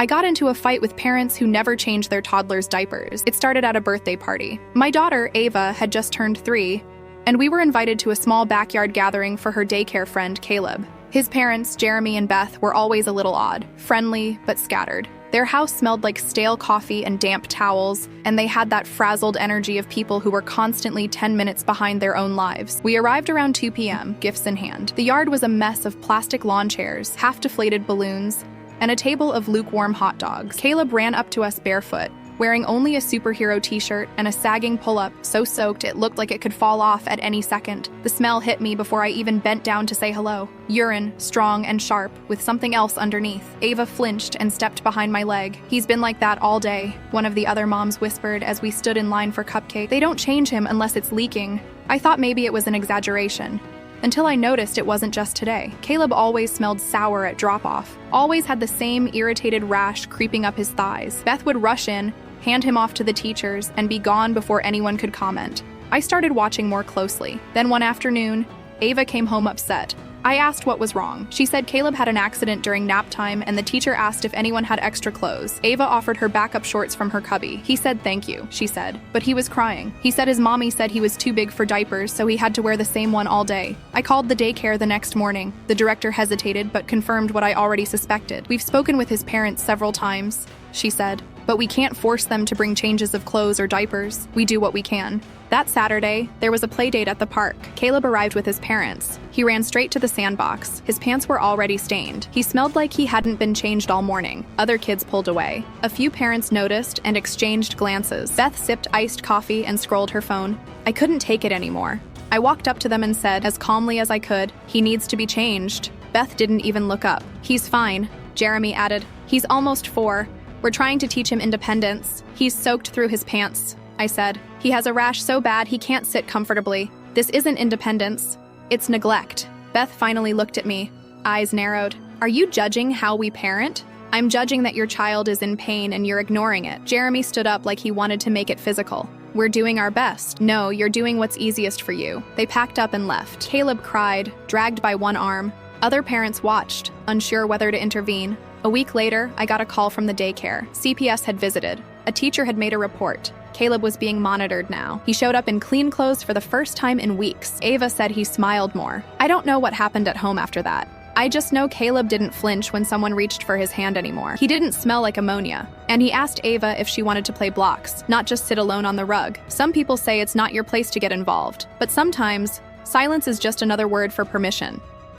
I got into a fight with parents who never changed their toddlers' diapers. It started at a birthday party. My daughter, Ava, had just turned 3, and we were invited to a small backyard gathering for her daycare friend, Caleb. His parents, Jeremy and Beth, were always a little odd, friendly but scattered. Their house smelled like stale coffee and damp towels, and they had that frazzled energy of people who were constantly 10 minutes behind their own lives. We arrived around 2 p.m., gifts in hand. The yard was a mess of plastic lawn chairs, half-deflated balloons, and a table of lukewarm hot dogs. Caleb ran up to us barefoot, wearing only a superhero t-shirt and a sagging pull-up so soaked it looked like it could fall off at any second. The smell hit me before I even bent down to say hello. Urine, strong and sharp, with something else underneath. Ava flinched and stepped behind my leg. "He's been like that all day," one of the other moms whispered as we stood in line for cupcake. "They don't change him unless it's leaking." I thought maybe it was an exaggeration, until I noticed it wasn't just today. Caleb always smelled sour at drop-off, always had the same irritated rash creeping up his thighs. Beth would rush in, hand him off to the teachers, and be gone before anyone could comment. I started watching more closely. Then one afternoon, Ava came home upset. I asked what was wrong. She said Caleb had an accident during nap time, and the teacher asked if anyone had extra clothes. Ava offered her backup shorts from her cubby. "He said thank you," she said, but he was crying. He said his mommy said he was too big for diapers, so he had to wear the same one all day. I called the daycare the next morning. The director hesitated, but confirmed what I already suspected. "We've spoken with his parents several times," she said, "but we can't force them to bring changes of clothes or diapers. We do what we can." That Saturday, there was a play date at the park. Caleb arrived with his parents. He ran straight to the sandbox. His pants were already stained. He smelled like he hadn't been changed all morning. Other kids pulled away. A few parents noticed and exchanged glances. Beth sipped iced coffee and scrolled her phone. I couldn't take it anymore. I walked up to them and said, as calmly as I could, "He needs to be changed." Beth didn't even look up. "He's fine," Jeremy added. "He's almost 4. We're trying to teach him independence. He's soaked through his pants," I said. "He has a rash so bad he can't sit comfortably. This isn't independence. It's neglect." Beth finally looked at me, eyes narrowed. "Are you judging how we parent?" "I'm judging that your child is in pain and you're ignoring it." Jeremy stood up like he wanted to make it physical. "We're doing our best." "No, you're doing what's easiest for you." They packed up and left. Caleb cried, dragged by one arm. Other parents watched, unsure whether to intervene. A week later, I got a call from the daycare. CPS had visited. A teacher had made a report. Caleb was being monitored now. He showed up in clean clothes for the first time in weeks. Ava said he smiled more. I don't know what happened at home after that. I just know Caleb didn't flinch when someone reached for his hand anymore. He didn't smell like ammonia. And he asked Ava if she wanted to play blocks, not just sit alone on the rug. Some people say it's not your place to get involved, but sometimes silence is just another word for permission.